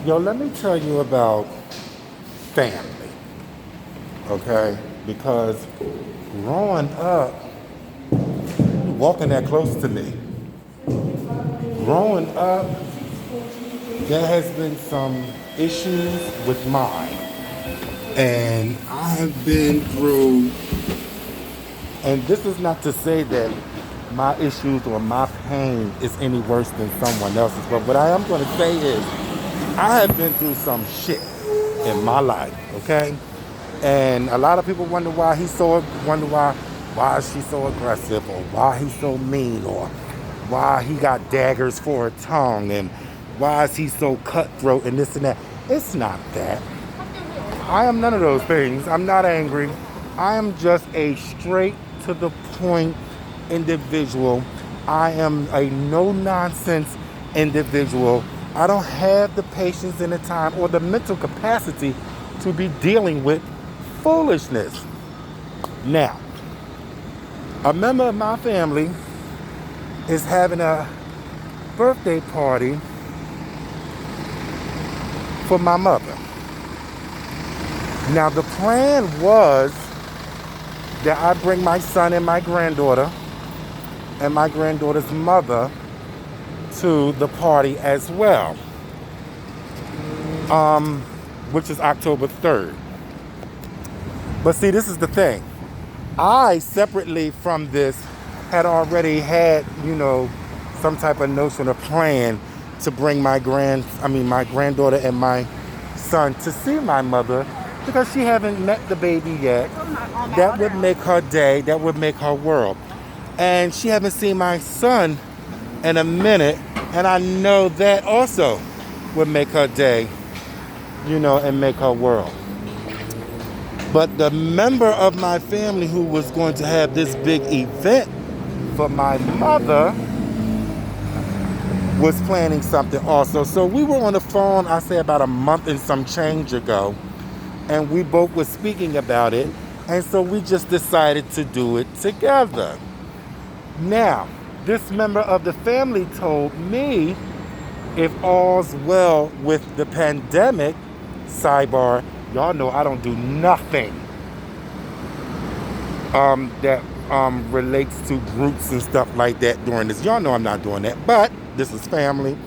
Yo, let me tell you about family, okay? Because growing up, you walking that close to me. Growing up, there has been some issues with mine. And I have been through, and this is not to say that my issues or my pain is any worse than someone else's, but what I am going to say is I have been through some shit in my life, okay? And a lot of people wonder why is she so aggressive, or why he's so mean, or why he got daggers for a tongue, and why is he so cutthroat and this and that. It's not that. I am none of those things. I'm not angry. I am just a straight to the point individual. I am a no nonsense individual. I don't have the patience and the time or the mental capacity to be dealing with foolishness. Now, a member of my family is having a birthday party for my mother. Now, the plan was that I bring my son and my granddaughter and my granddaughter's mother to the party as well, which is October 3rd. But see, this is the thing. I, separately from this, had already had, some type of notion or plan to bring my granddaughter and my son to see my mother, because she haven't met the baby yet. That would make her day. That would make her world. And she haven't seen my son in a minute, and I know that also would make her day, and make her world. But the member of my family who was going to have this big event for my mother was planning something also. So we were on the phone, I say about a month and some change ago, and we both were speaking about it, and so we just decided to do it together. Now, this member of the family told me, if all's well with the pandemic, sidebar, y'all know I don't do nothing that relates to groups and stuff like that during this. Y'all know I'm not doing that, but this is family.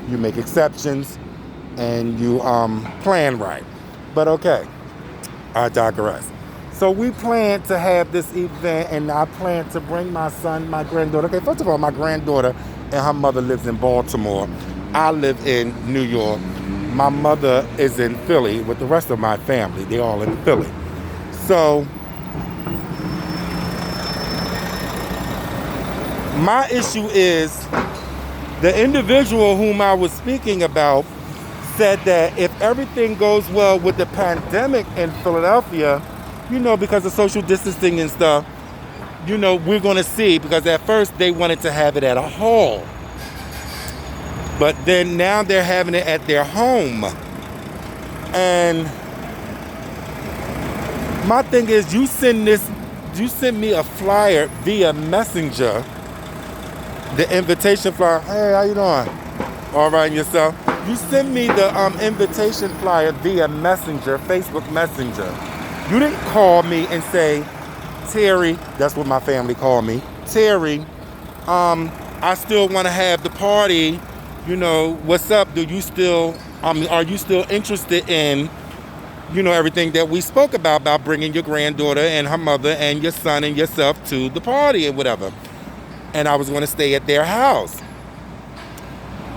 You make exceptions and you plan right. But okay, I digress. So we plan to have this event, and I plan to bring my son, my granddaughter. Okay, first of all, my granddaughter and her mother lives in Baltimore. I live in New York. My mother is in Philly with the rest of my family. They all in Philly. So my issue is the individual whom I was speaking about said that if everything goes well with the pandemic in Philadelphia, because of social distancing and stuff, we're going to see, because at first they wanted to have it at a hall. But then now they're having it at their home. And my thing is, you send me a flyer via messenger, the invitation flyer. Hey, how you doing? All right, and yourself? You send me the invitation flyer via messenger, Facebook Messenger. You didn't call me and say, Terry, that's what my family called me. Terry, I still want to have the party. What's up? Are you still interested in, everything that we spoke about bringing your granddaughter and her mother and your son and yourself to the party and whatever? And I was going to stay at their house.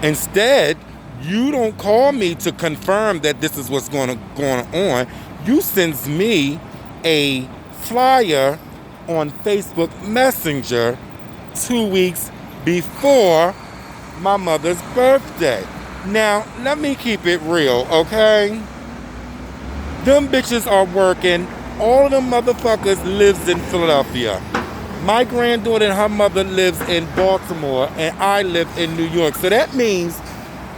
Instead, you don't call me to confirm that this is what's going on. You sends me a flyer on Facebook Messenger 2 weeks before my mother's birthday. Now, let me keep it real, okay? Them bitches are working. All of them motherfuckers lives in Philadelphia. My granddaughter and her mother lives in Baltimore, and I live in New York. So that means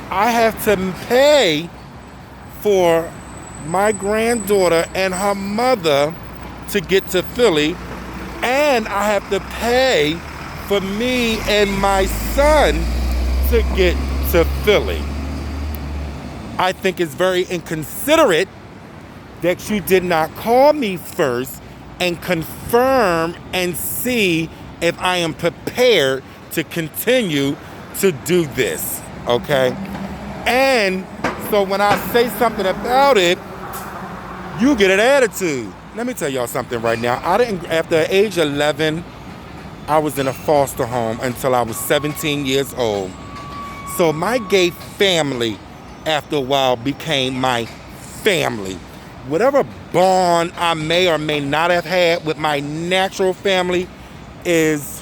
I have to pay for my granddaughter and her mother to get to Philly, and I have to pay for me and my son to get to Philly. I think it's very inconsiderate that you did not call me first and confirm and see if I am prepared to continue to do this, okay? And so when I say something about it, you get an attitude. Let me tell y'all something right now. After age 11, I was in a foster home until I was 17 years old. So my gay family, after a while, became my family. Whatever bond I may or may not have had with my natural family is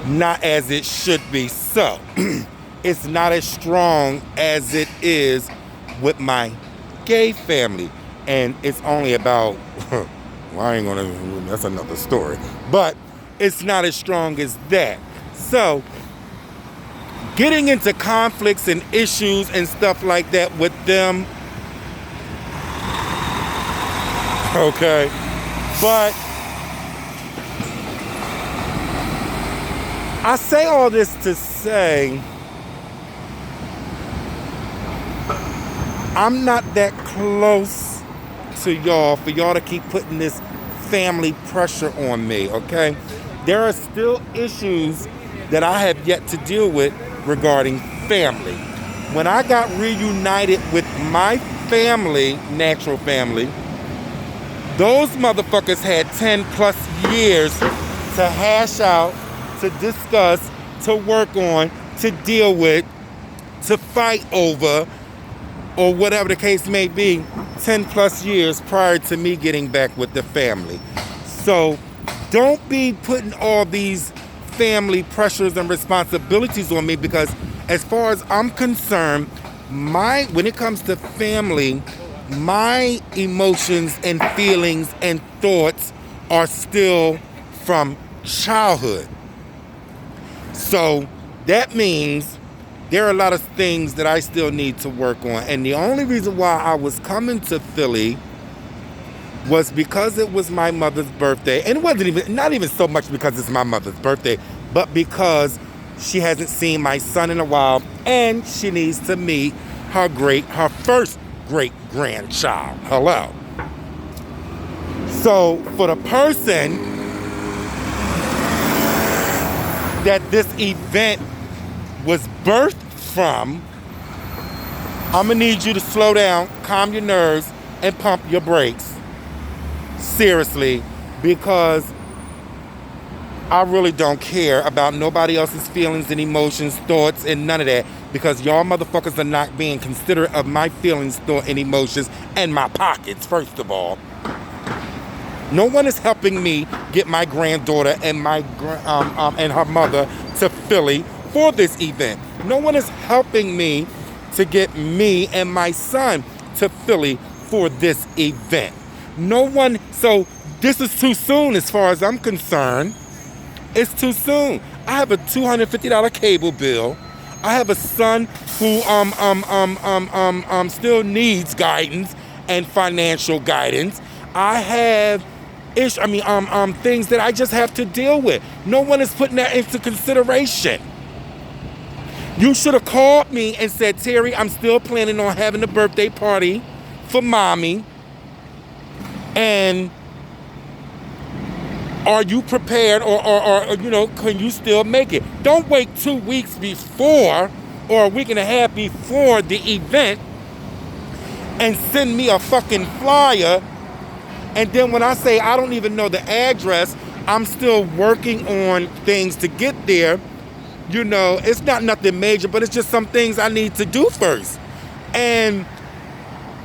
not as it should be. So, it's not as strong as it is with my gay family. And it's only about, well, that's another story. But it's not as strong as that. So, getting into conflicts and issues and stuff like that with them, okay, but I say all this to say I'm not that close to y'all for y'all to keep putting this family pressure on me, okay? There are still issues that I have yet to deal with regarding family. When I got reunited with my family, natural family, those motherfuckers had 10 plus years to hash out, to discuss, to work on, to deal with, to fight over, or whatever the case may be, 10 plus years prior to me getting back with the family. So don't be putting all these family pressures and responsibilities on me, because as far as I'm concerned, when it comes to family, my emotions and feelings and thoughts are still from childhood. So that means there are a lot of things that I still need to work on. And the only reason why I was coming to Philly was because it was my mother's birthday. And it wasn't not even so much because it's my mother's birthday, but because she hasn't seen my son in a while and she needs to meet her first great grandchild. Hello. So for the person that this event was birthed from, I'm gonna need you to slow down, calm your nerves, and pump your brakes. Seriously, because I really don't care about nobody else's feelings and emotions, thoughts, and none of that, because y'all motherfuckers are not being considerate of my feelings, thoughts, and emotions, and my pockets, first of all. No one is helping me get my granddaughter and and her mother to Philly for this event. No one is helping me to get me and my son to Philly for this event. No one, so this is too soon as far as I'm concerned. It's too soon. I have a $250 cable bill. I have a son who still needs guidance and financial guidance. I have things that I just have to deal with. No one is putting that into consideration. You should have called me and said, Terry, I'm still planning on having a birthday party for mommy. And are you prepared or can you still make it? Don't wait 2 weeks before or a week and a half before the event and send me a fucking flyer. And then when I say I don't even know the address, I'm still working on things to get there. You know, it's not nothing major, but it's just some things I need to do first. And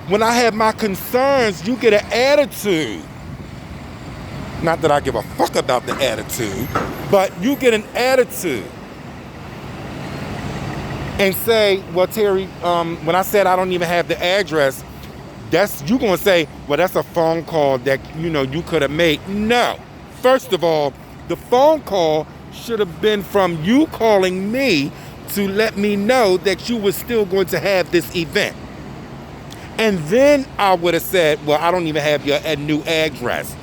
when I have my concerns, you get an attitude. Not that I give a fuck about the attitude, but you get an attitude. And say, well, Terry, when I said I don't even have the address, you gonna say, well, that's a phone call that, you could have made. No. First of all, the phone call should have been from you calling me to let me know that you were still going to have this event. And then I would have said, well, I don't even have your new address.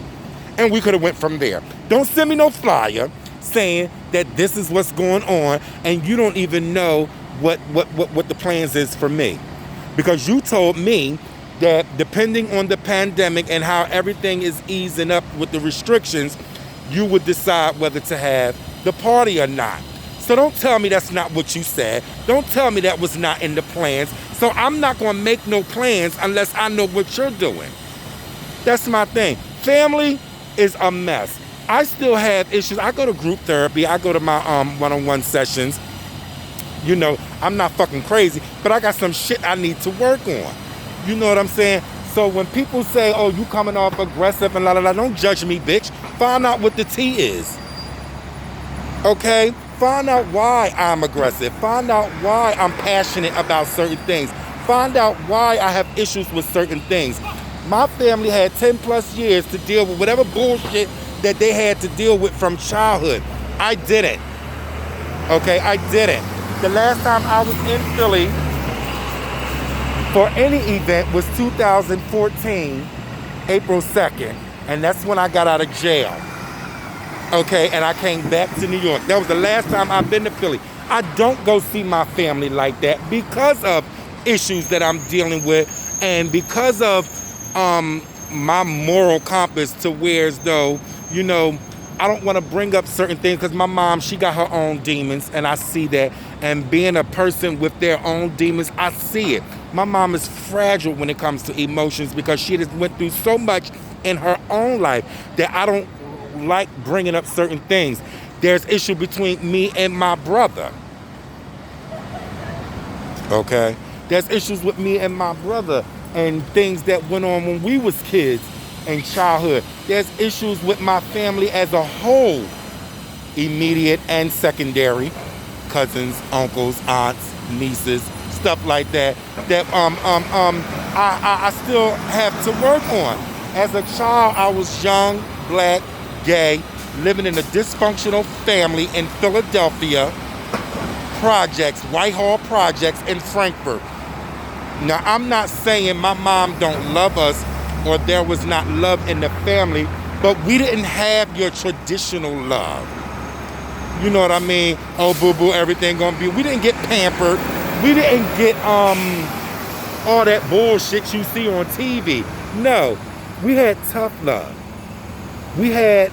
And we could have went from there. Don't send me no flyer saying that this is what's going on and you don't even know what the plans is for me. Because you told me that depending on the pandemic and how everything is easing up with the restrictions, you would decide whether to have the party or not. So don't tell me that's not what you said. Don't tell me that was not in the plans. So I'm not going to make no plans unless I know what you're doing. That's my thing. Family is a mess. I still have issues. I go to group therapy. I go to my one-on-one sessions. You know, I'm not fucking crazy, but I got some shit I need to work on. You know what I'm saying? So when people say, oh, you coming off aggressive and la la la, don't judge me, bitch. Find out what the tea is. Okay? Find out why I'm aggressive. Find out why I'm passionate about certain things. Find out why I have issues with certain things. My family had 10 plus years to deal with whatever bullshit that they had to deal with from childhood. I didn't. Okay, I didn't. The last time I was in Philly for any event was 2014, April 2nd. And that's when I got out of jail. Okay, and I came back to New York. That was the last time I've been to Philly. I don't go see my family like that because of issues that I'm dealing with and because of my moral compass to where as though, you know, I don't want to bring up certain things because my mom, she got her own demons and I see that. And being a person with their own demons, I see it. My mom is fragile when it comes to emotions because she just went through so much in her own life that I don't like bringing up certain things. There's issue between me and my brother. Okay? There's issues with me and my brother and things that went on when we was kids in childhood. There's issues with my family as a whole, immediate and secondary, cousins, uncles, aunts, nieces, stuff like that, that I still have to work on. As a child, I was young, black, gay, living in a dysfunctional family in Philadelphia, projects, Whitehall projects in Frankfurt. Now, I'm not saying my mom don't love us or there was not love in the family, but we didn't have your traditional love. You know what I mean? Oh, boo-boo, everything gonna be... We didn't get pampered. We didn't get all that bullshit you see on TV. No, we had tough love. We had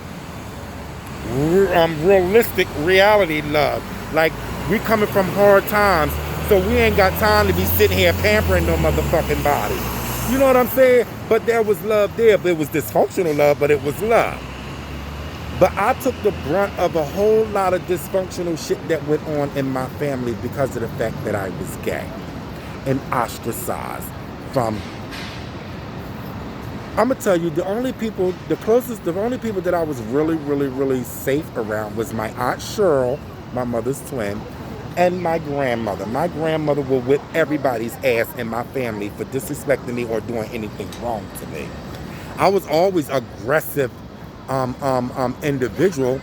realistic reality love. Like, we coming from hard times, so we ain't got time to be sitting here pampering no motherfucking body. You know what I'm saying? But there was love there, but it was dysfunctional love, but it was love. But I took the brunt of a whole lot of dysfunctional shit that went on in my family because of the fact that I was gay and ostracized from... I'm gonna tell you, the only people that I was really, really, really safe around was my Aunt Cheryl, my mother's twin, and my grandmother. My grandmother would whip everybody's ass in my family for disrespecting me or doing anything wrong to me. I was always aggressive individual,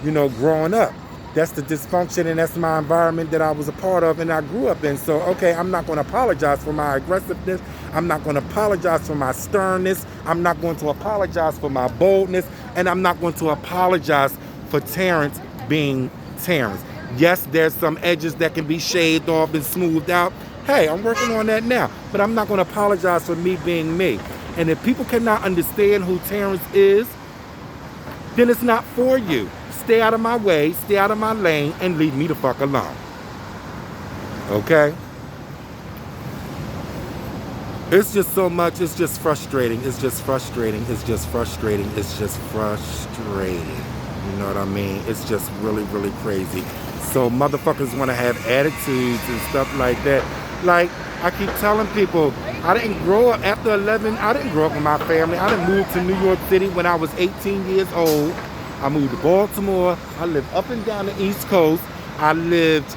you know, growing up. That's the dysfunction and that's my environment that I was a part of and I grew up in. So, okay, I'm not going to apologize for my aggressiveness. I'm not going to apologize for my sternness. I'm not going to apologize for my boldness. And I'm not going to apologize for Terrence being Terrence. Yes, there's some edges that can be shaved off and smoothed out. Hey, I'm working on that now. But I'm not going to apologize for me being me. And if people cannot understand who Terrence is, then it's not for you. Stay out of my way, stay out of my lane, and leave me the fuck alone. Okay? It's just so much, it's just frustrating. It's just frustrating. It's just frustrating. It's just frustrating. You know what I mean? It's just really, really crazy. So motherfuckers want to have attitudes and stuff like that. Like, I keep telling people, I didn't grow up after 11. I didn't grow up with my family. I didn't move to New York City when I was 18 years old. I moved to Baltimore. I lived up and down the East Coast. I lived,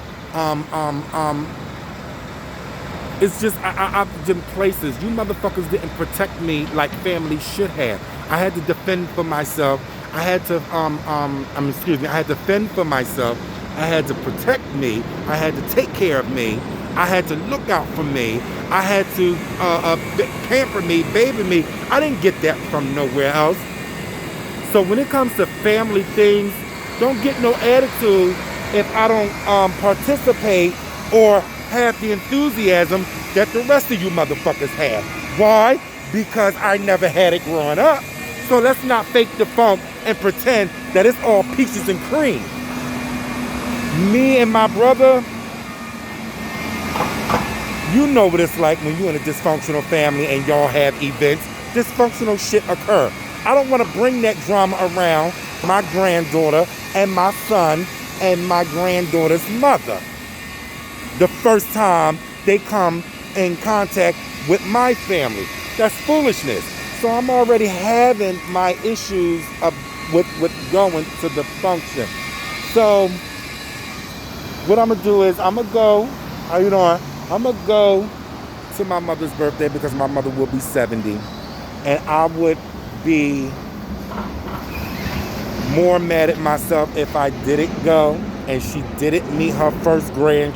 it's just, I've been places. You motherfuckers didn't protect me like family should have. I had to defend for myself. I had to, I had to fend for myself. I had to protect me. I had to take care of me. I had to look out for me. I had to pamper me, baby me. I didn't get that from nowhere else. So when it comes to family things, don't get no attitude if I don't participate or have the enthusiasm that the rest of you motherfuckers have. Why? Because I never had it growing up. So let's not fake the funk and pretend that it's all peaches and cream. Me and my brother, you know what it's like when you're in a dysfunctional family and y'all have events. Dysfunctional shit occur. I don't want to bring that drama around my granddaughter and my son and my granddaughter's mother the first time they come in contact with my family. That's foolishness. So I'm already having my issues with going to the function. So what I'm gonna do is I'm gonna go. How you doing? I'm gonna go to my mother's birthday because my mother will be 70, and I would be more mad at myself if I didn't go and she didn't meet her first great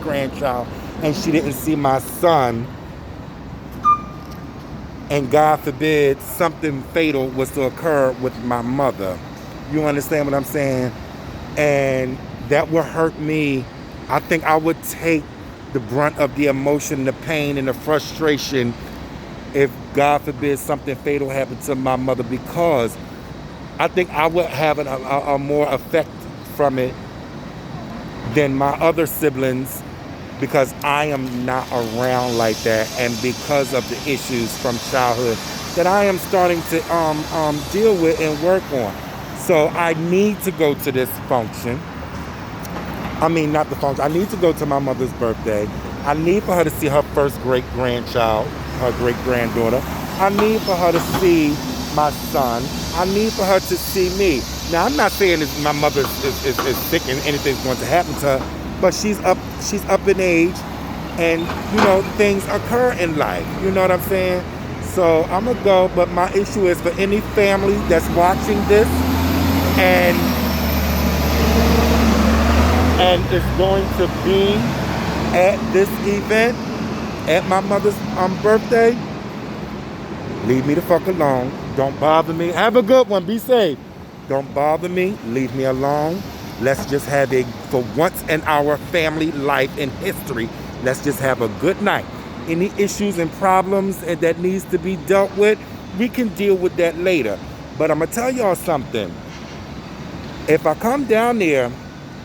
grandchild, and she didn't see my son, and God forbid something fatal was to occur with my mother. You understand what I'm saying? And that would hurt me. I think I would take the brunt of the emotion, the pain, and the frustration if God forbid something fatal happened to my mother, because I think I would have a more effect from it than my other siblings, because I am not around like that, and because of the issues from childhood that I am starting to deal with and work on. So I need to go to this function. I mean, not the function. I need to go to my mother's birthday. I need for her to see her first great-grandchild, her great-granddaughter. I need for her to see my son. I need for her to see me. Now, I'm not saying that my mother is sick and anything's going to happen to her, but she's up in age, and, you know, things occur in life. You know what I'm saying? So I'm going to go, but my issue is for any family that's watching this and is going to be at this event, at my mother's birthday, leave me the fuck alone. Don't bother me. Have a good one. Be safe. Don't bother me. Leave me alone. Let's just have for once in our family life in history, let's just have a good night. Any issues and problems that needs to be dealt with, we can deal with that later. But I'm going to tell y'all something. If I come down there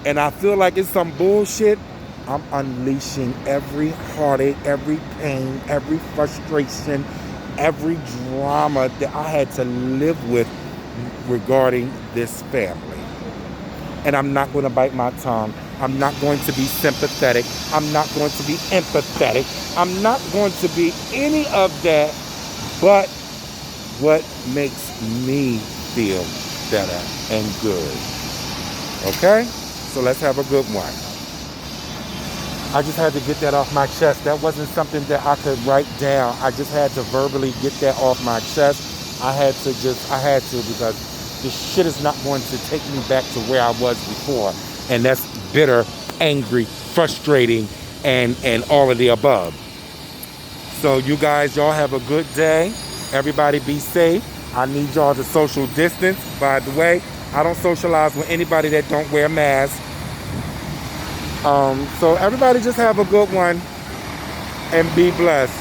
and I feel like it's some bullshit, I'm unleashing every heartache, every pain, every frustration, every drama that I had to live with regarding this family. And I'm not going to bite my tongue. I'm not going to be sympathetic. I'm not going to be empathetic. I'm not going to be any of that but what makes me feel better and good. Okay? So let's have a good one. I just had to get that off my chest. That wasn't something that I could write down. I just had to verbally get that off my chest. I had to because this shit is not going to take me back to where I was before. And that's bitter, angry, frustrating, and all of the above. So you guys, y'all have a good day. Everybody be safe. I need y'all to social distance. By the way, I don't socialize with anybody that don't wear masks. So everybody just have a good one and be blessed.